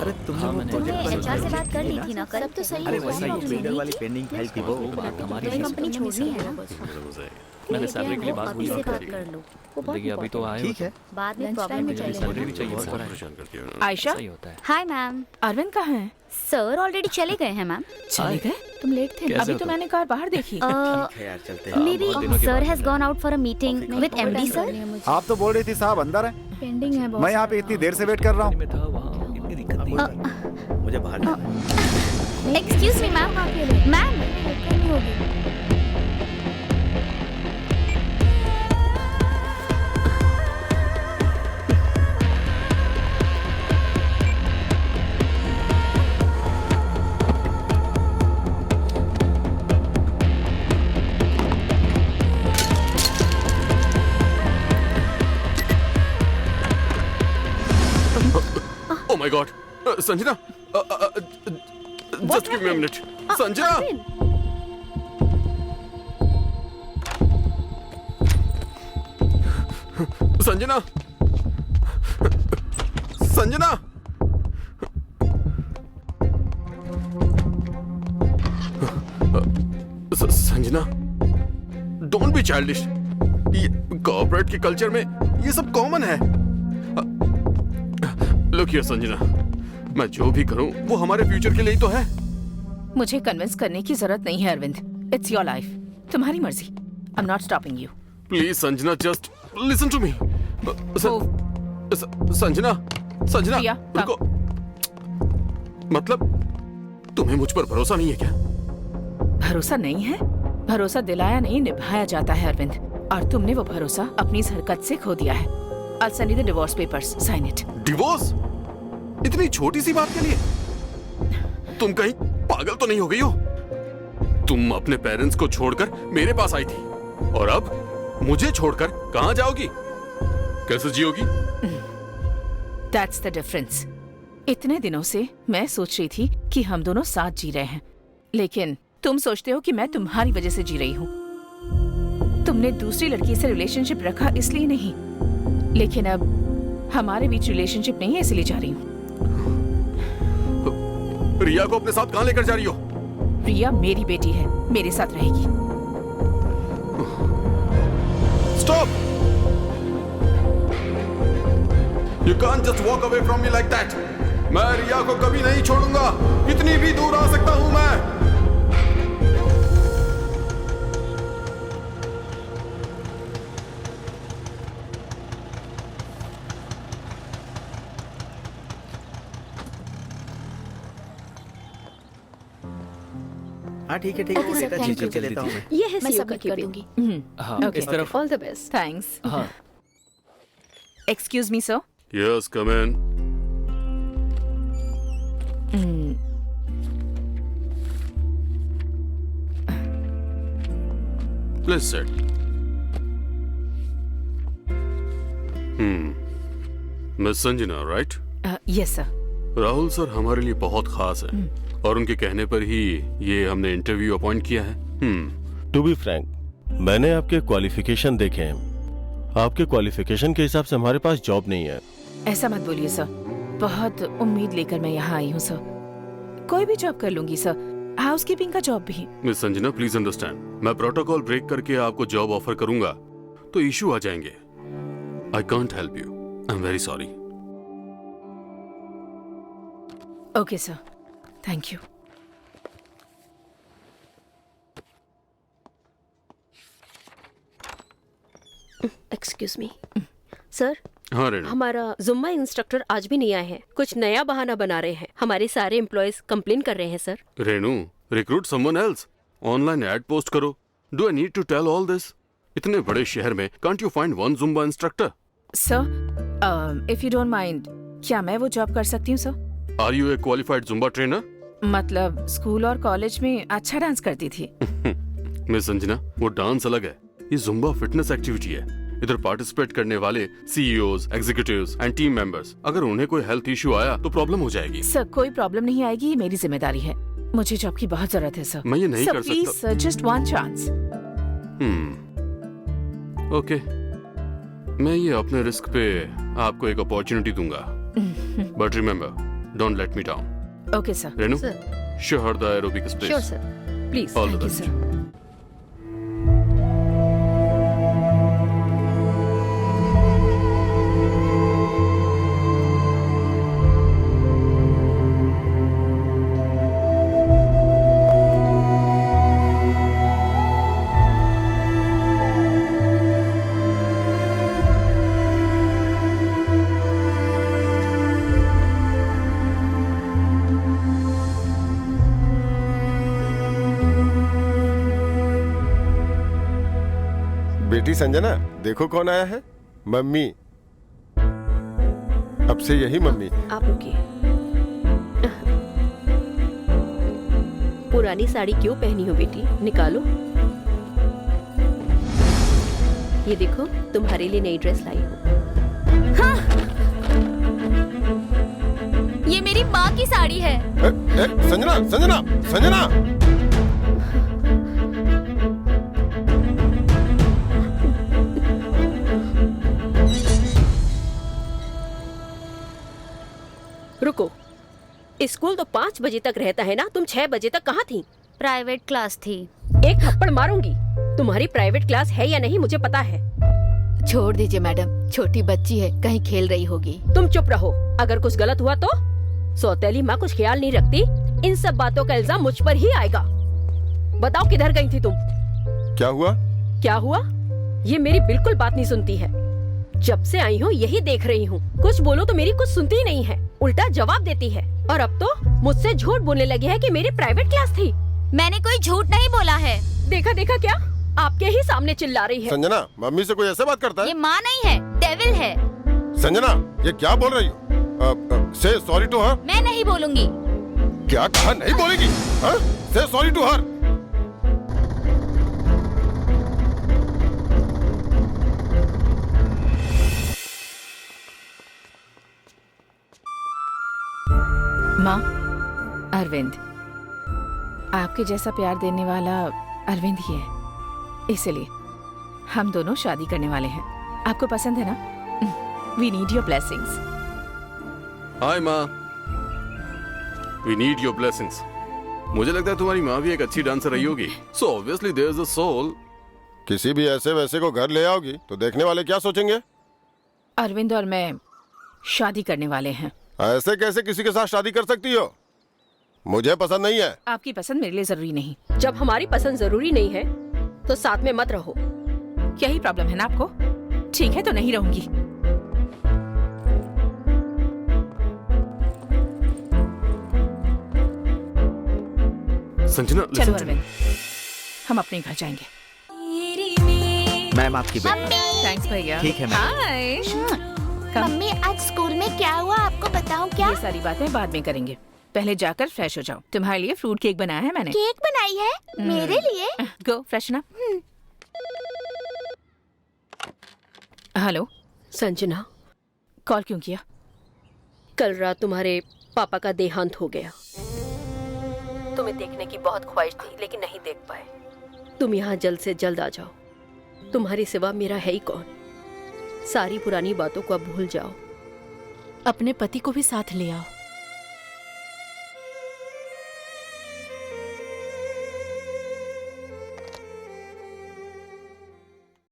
अरे तुमने वो तुमने प्रोजेक्ट एचआर से बात कर ली थी ना कल? सब तो सही अरे है, वैसा कोई ये problem बिल्डर नहीं वाली थी। पेंडिंग फाइल थी वो तुम्हें कंपनी छोड़नी है ना? मैंने सैलरी के लिए बात अभी बोली से थी। बात कर लो। वो बहुत देखिए अभी तो आए ठीक है। बाद में Lunch प्रॉब्लम time में में चले चलेगा। सैलरी भी चाहिए बहुत सर। सारा आयशा, सही होता है। हाय मैम, अरविंद कहाँ है? सर ऑलरेडी चले गए हैं मैम। चले गए? तुम लेट थे ना? कैसे अभी हो तो तुम? मैंने कार बाहर देखी। ठीक है यार, चलते हैं। मे बी बहुत दिनों के सर बाद हैज मिला gone out for a meeting with MD sir. आप तो बोल रही थी साहब अंदर है। पेंडिंग है बहुत मैं यहाँ पे इतनी देर से वेट कर रहा हूँ। में था वहाँ इतनी दिक्कत नहीं है। मुझे बाहर जाना है। एक्सक्यूज मी मैम, मैम नहीं होगी। Oh my God, Sanjana, just give me a minute. Sanjana, Sanjana, Sanjana, Sanjana, don't be childish. ये कॉर्पोरेट के कल्चर में ये सब कॉमन है। लुक हियर संजना, मैं जो भी करूं वो हमारे फ्यूचर के लिए ही तो है। मुझे कन्विंस करने की जरूरत नहीं है अरविंद। इट्स योर लाइफ, तुम्हारी मर्जी। I am not stopping you. Please Sanjana, just listen to me. Sanjana, Sanjana, Priya, रुको। मतलब तुम्हें मुझ पर भरोसा नहीं है क्या? भरोसा नहीं है? भरोसा दिलाया नहीं, निभाया जाता है अरविंद। और तुमने वो भरोसा अपनी इस हरकत से खो दिया है। I'll send you the divorce papers. Sign it. Divorce? इतनी छोटी सी बात के लिए? तुम कहीं पागल तो नहीं हो गई हो? तुम अपने पेरेंट्स को छोड़कर मेरे पास आई थी और अब मुझे छोड़कर कहां जाओगी? कैसे जियोगी? That's the difference. इतने दिनों से मैं सोच रही थी कि हम दोनों साथ जी रहे हैं, लेकिन तुम सोचते हो कि मैं तुम्हारी वजह से जी रही हूँ। तुमने दूसरी लड़की से रिलेशनशिप रखा इसलिए नहीं, लेकिन अब हमारे बीच रिलेशनशिप नहीं है, इसलिए जा रही हूँ। रिया को अपने साथ कहां लेकर जा रही हो? रिया मेरी बेटी है, मेरे साथ रहेगी। Stop! You can't just walk away from me like that. मैं रिया को कभी नहीं छोड़ूंगा, कितनी भी दूर आ सकता हूं मैं। हाँ ठीक है ठीक है, Okay, वो sir, डेटा thank चेक करके you. देता हूँ मैं। ये है मैं सीओ का submit कर कीपिंग। हाँ Okay. इस तरफ। All the best. थैंक्स। हाँ excuse me sir. Yes, come in. Please sit. Miss Sanjana, right? Yes sir. Rahul sir हमारे लिए बहुत खास है और उनके कहने पर ही ये हमने इंटरव्यू अपॉइंट किया है। टू बी फ्रैंक, मैंने आपके क्वालिफिकेशन देखे हैं। आपके क्वालिफिकेशन के हिसाब से हमारे पास जॉब नहीं है। ऐसा मत बोलिए सर, बहुत उम्मीद लेकर मैं यहाँ आई हूँ सर। कोई भी जॉब कर लूंगी सर, हाउसकीपिंग का जॉब भी। मिस संजना, प्लीज अंडरस्टैंड, मैं प्रोटोकॉल ब्रेक करके आपको जॉब ऑफर करूंगा तो इशू आ जाएंगे। I can't help you, I am very sorry. Okay sir, thank you. Excuse me sir, हाँ रेणु, हमारा जुम्मा इंस्ट्रक्टर आज भी नहीं आए हैं। कुछ नया बहाना बना रहे हैं। हमारे सारे एम्प्लॉयज कंप्लेन कर रहे हैं sir. Renu, recruit someone else, online ad पोस्ट करो। Do I need to tell all this? इतने बड़े शहर में can't you find one Zumba instructor? Sir, if you don't mind, क्या मैं वो जॉब कर सकती हूँ sir? Are you a qualified Zumba trainer? मतलब स्कूल और कॉलेज में अच्छा डांस करती थी। मिस संजना, वो डांस अलग है, ये जुम्बा फिटनेस एक्टिविटी है। इधर पार्टिसिपेट करने वाले CEOs, executives and team members, अगर उन्हें कोई हेल्थ इश्यू आया तो प्रॉब्लम हो जाएगी। सर, कोई प्रॉब्लम नहीं आएगी, ये मेरी जिम्मेदारी है। मुझे जॉब की बहुत जरूरत है सर। मैं ये नहीं सर, कर प्लीज सकता। Sir, just one chance. Okay, मैं ये अपने रिस्क पे आपको एक अपॉर्चुनिटी दूंगा, but remember, don't let me down. Okay sir. Renu, sir. show her the aerobics place. Sure sir, please. All the thank you best. Sir. बेटी संजना, देखो कौन आया है। मम्मी। अब से यही मम्मी। आप रुकिए। पुरानी साड़ी क्यों पहनी हो बेटी, निकालो। ये देखो, तुम्हारे लिए नई ड्रेस लाई हूँ। ये मेरी माँ की साड़ी है। संजना, संजना, संजना। रुको, स्कूल तो 5 बजे तक रहता है ना, तुम 6 बजे तक कहाँ थी? प्राइवेट क्लास थी। एक थप्पड़ मारूंगी। तुम्हारी प्राइवेट क्लास है या नहीं मुझे पता है। छोड़ दीजिए मैडम, छोटी बच्ची है, कहीं खेल रही होगी। तुम चुप रहो, अगर कुछ गलत हुआ तो? सौतेली माँ कुछ ख्याल नहीं रखती, इन सब बातों का इल्जाम मुझ पर ही आएगा। बताओ किधर गई थी तुम? क्या हुआ? क्या हुआ? ये मेरी बिल्कुल बात नहीं सुनती है। जब से आई हूँ यही देख रही हूँ, कुछ बोलो तो मेरी कुछ सुनती ही नहीं है, उल्टा जवाब देती है। और अब तो मुझसे झूठ बोलने लगी है कि मेरी प्राइवेट क्लास थी। मैंने कोई झूठ नहीं बोला है। देखा देखा, क्या आपके ही सामने चिल्ला रही है। संजना, मम्मी से कोई ऐसे बात करता ये है? माँ नहीं है, डेविल है। संजना, ये क्या बोल रही हो? से सॉरी टू हर। मैं नहीं बोलूंगी। क्या कहा? नहीं बोलेगी? से सॉरी टू हर। माँ, अरविंद। आपके जैसा प्यार देने वाला अरविंद ही है, इसलिए हम दोनों शादी करने वाले हैं। आपको पसंद है ना? We need your blessings. Hi माँ, वी नीड योर ब्लेसिंग्स। मुझे लगता है तुम्हारी माँ भी एक अच्छी डांसर रही होगी, so obviously there is a soul. किसी भी ऐसे वैसे को घर ले आओगी तो देखने वाले क्या सोचेंगे? अरविंद और मैं शादी करने वाले हैं। ऐसे कैसे किसी के साथ शादी कर सकती हो? मुझे पसंद नहीं है। आपकी पसंद मेरे लिए जरूरी नहीं। जब हमारी पसंद जरूरी नहीं है तो साथ में मत रहो। यही प्रॉब्लम है ना आपको? ठीक है, तो नहीं रहूंगी। संजना, चलो listen to me. अरविंद, हम अपने घर जाएंगे। मैम आपकी बेटी। थैंक्स भैया। ठीक है मैम। हाय। कम। मम्मी, आज स्कूल में क्या हुआ आपको बताऊं क्या? ये सारी बातें बाद में करेंगे, पहले जाकर फ्रेश हो जाओ। तुम्हारे लिए फ्रूट केक बनाया है मैंने। केक बनाई है मेरे लिए? Go freshen up. Hello, Sanjana, call क्यों किया? कल रात तुम्हारे पापा का देहांत हो गया। तुम्हें देखने की बहुत ख्वाहिश थी लेकिन नहीं देख पाए। तुम यहाँ जल्द से जल्द आ जाओ। तुम्हारी सिवा मेरा है ही कौन। सारी पुरानी बातों को अब भूल जाओ। अपने पति को भी साथ ले आओ।